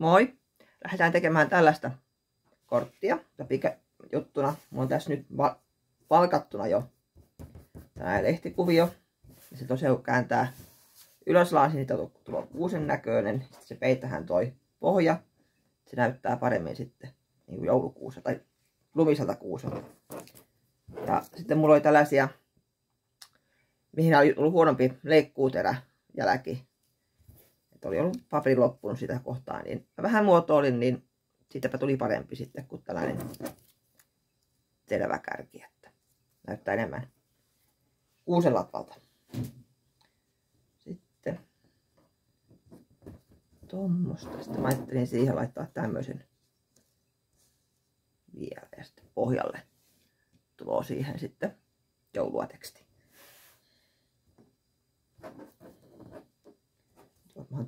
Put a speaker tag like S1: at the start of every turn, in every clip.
S1: Moi! Lähdetään tekemään tällaista korttia. Ja juttuna, mulla on tässä nyt valkattuna jo tämä lehtikuvio. Ja se tosiaan kääntää ylöslaasin, niin tulee kuusen näköinen. Sitten se peitähän toi pohja. Se näyttää paremmin sitten niin kuin joulukuussa tai lumiselta kuuselta. Ja sitten mulla oli tällaisia, mihin oli ollut huonompi leikkuuterä jälki. Että oli ollut paperi loppunut sitä kohtaa, niin vähän muotoilin, niin siitäpä tuli parempi sitten kuin tällainen terävä kärki, että näyttää enemmän kuusen latvalta. Sitten tuommoista. Sitten mä ajattelin siihen laittaa tämmöisen vielä ja sitten pohjalle tulee siihen sitten joulua teksti.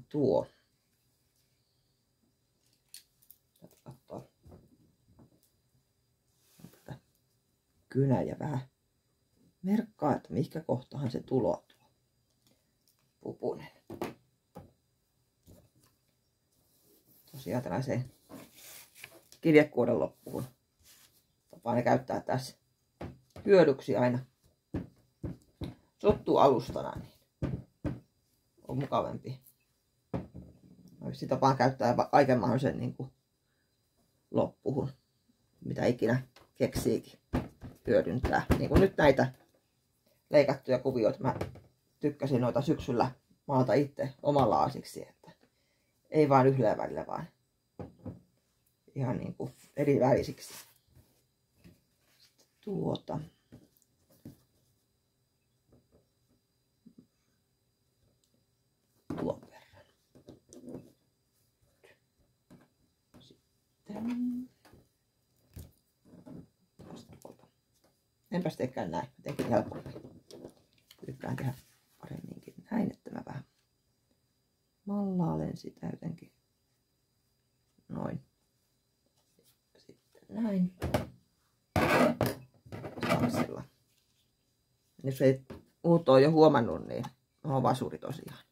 S1: Tuo. Katsotaan. Tätä kynä ja vähän merkkaa, että mihinkä kohtahan se tulo tuo pupunen. Tosiaan tällaiseen kirjekuoren loppuun. Tapaan ne käyttää tässä hyödyksi aina sottualustana, niin on mukavampi. Sitä tapaan käyttää kaiken mahdollisen niin kuin loppuun, mitä ikinä keksiikin hyödyntää. Niin kuin nyt näitä leikattuja kuvioita. Mä tykkäsin noita syksyllä maalata itse omalla asiksi, että ei vaan yhdellä välillä, vaan ihan niin kuin eri värisiksi. Tuota. Tuon verran. Sitten. Enpäs teekään näin. Mä teenkin helpommin. Tykkään tehdä paremminkin näin, että mä vähän mallailen sitä jotenkin. Noin. Sitten näin. Tansilla. Jos ei muut ole jo huomannut, niin on vasuri tosiaan.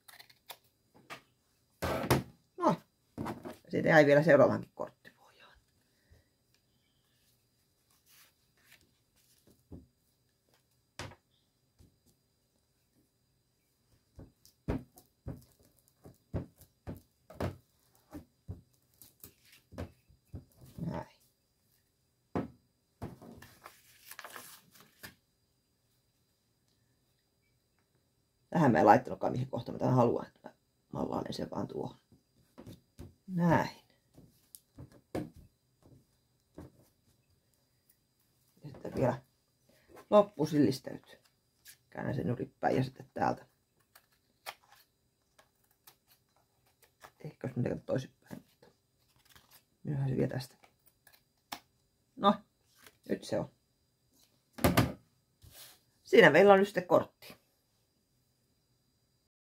S1: No. Siitä jäi vielä seuraavankin korttipohjaan. Näin. Tähän mä en laittanutkaan mihin kohtaan mä tämän haluan, että mä mallailen sen vaan tuohon. Näin. Ja sitten vielä loppu sillistelyt. Käännän sen yripäin ja sitten täältä. Ehkä jos mä toisinpäin, mutta minähän se vie tästäkin. No, nyt se on. Siinä meillä on nyt sitten kortti.